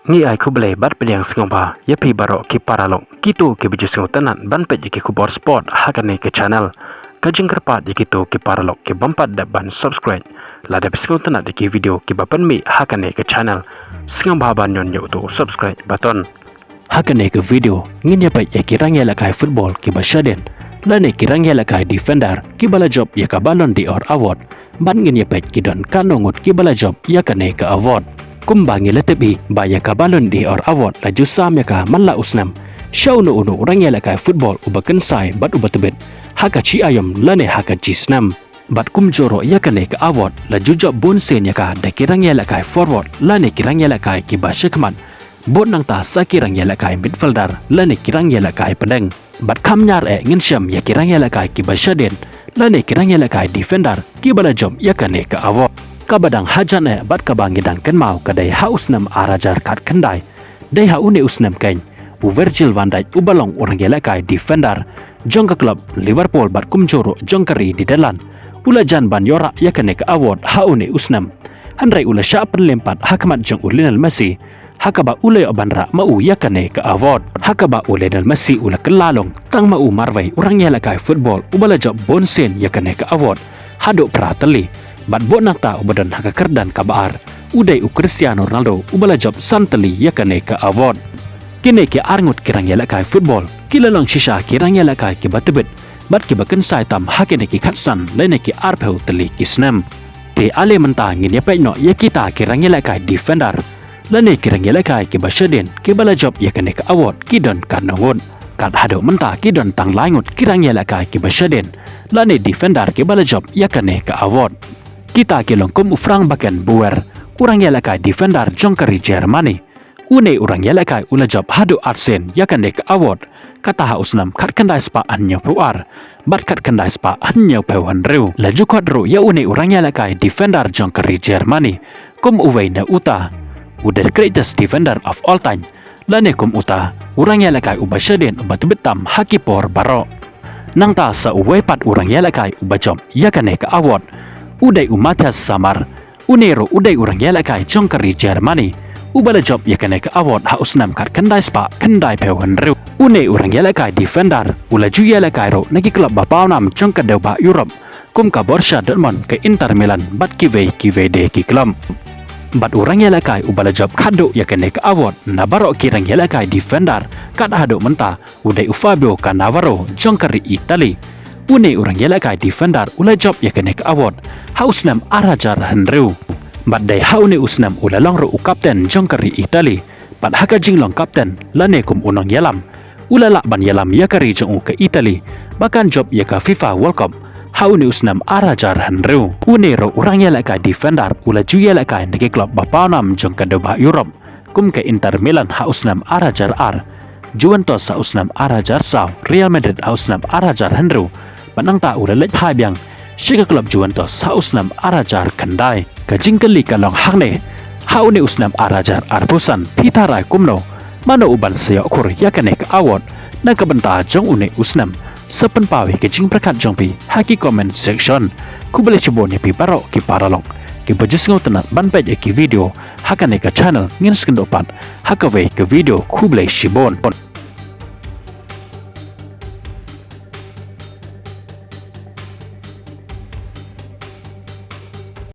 Ngi ai kuble bat pediang singomba yapi barok ki paralong kitu ki biju singo tenan ban pet ki kubor sport hakane ke channel kajing kerpat kitu ki paralong ki bampat da ban subscribe la da singo tenan ki video ki bapan mi hakane ke channel singomba ban yon yo tu subscribe button hakane ke video ngin ya pet ki rangya la kai football ki bashaden la ne ki rangya la kai defender ki bala job ya ka balon di or award ban ngin ya pet ki don kanongut ki bala job ya kane ke award kumbangi letebi baya ka balon di or award la jusam ya ka malla usnam shau no uno rangya la kai football ubakan sai bat ubatubet haka chi ayam lane haka jisnam bat kumjoro ya kane ka award la jujob bonsen ya ka da kirangya la kai forward lane kirangya la kai ki bashakman bot nang ta sa kirangya la kai midfielder lane kirangya la kai pedang bat kamnyar ngin syam ya kirangya la kai ki bashaden lane kirangya la kai defender ki bala job ya kane ka award kabadang hajan bat kabangi dang ken mau kadai hausnam arajar kat kendai dai haune usnam kain u Virgil van Dijk ubalong orang kai defender jongka club Liverpool bat kumjoro jongkari di dalan ula jan ban yora yakane ka award haune usnam handrai ula sya penlempat hakamat jong Lionel Messi hakaba ule banra mau yakane ka award hakaba ule Lionel Messi ula kelalong tang mau marwai orang kai football ubala job bonsen yakane ka award hado prateli bat bo nakta ubadan haka kerdan kabar udai u Cristiano Ronaldo ubala job santeli yakane ka award kini ke arngut kirang yala kai football kilalong shisha kirang yala kai ki batebet bat ki baken sai tam hakene ki khatsan lene ki arpeu teli kisnam te ale menta ngin ya no ya kita kirang yala kai defender lene kirang yala kai ki bashaden ki bala job yakane ka award ki don kanawon kat hado menta ki don tang langut kirang yala kai ki bashaden lene defender ki bala job yakane ka award kita kilong kum ufrang baken buwer urang yalakai defender jongkari Germany une urang yalakai ula job hadu arsen yakane ka award kata ha usnam kat kendai spa anyo puar bat kat kendai spa anyo pewan reu la jukot ru ya une urang yalakai defender jongkari Germany kum uwei na uta the greatest defender of all time lane kum uta urang yalakai ubashaden ubat betam hakipor baro nang ta sa uwei pat urang yalakai ubajom yakane ka award udai Matthias Samar unero udai urang yalakai jongkari Germany ubala job yakane ka award ha usnam kat kendai spa kendai pewan reu une urang yalakai defender ula ju yalakai ro nagi klub bapau nam jongka deuba Europe kum ka Borussia Dortmund ke Inter Milan bat kive de ki klub bat urang yalakai ubala job kado yakane ka award na barok kirang yalakai defender kat hado menta udai Fabio Cannavaro jongkari Italy une urang yalakai defender ula job yakane ka award hausnam arajar henreu badai haune usnam ula longro u kapten jongkari Italy pat haka jinglong kapten lane kum unong yalam ula lak ban yalam yakari jong ke Italy bahkan job yaka FIFA World Cup haune usnam arajar henreu une ro urang yalakai defender ula ju yalakai nege klub bapanam jongka doba Europe kum ke Inter Milan hausnam arajar Juventus hausnam arajar saw Real Madrid hausnam arajar henreu panang ta ura lech hai biang shika klub Juventus hausnam arajar kendai kajingkeli kalong hakne haune usnam arajar arpusan pitarai kumno mano uban seyok kur yakane ka award na kabenta jong une usnam sepen pawi kajing prakat jongpi haki comment section ku boleh coba ni pi barok ki paralong ki bajus ngau tenat ban page ki video hakane ka channel ngin skendopat hakawe ke video ku boleh shibon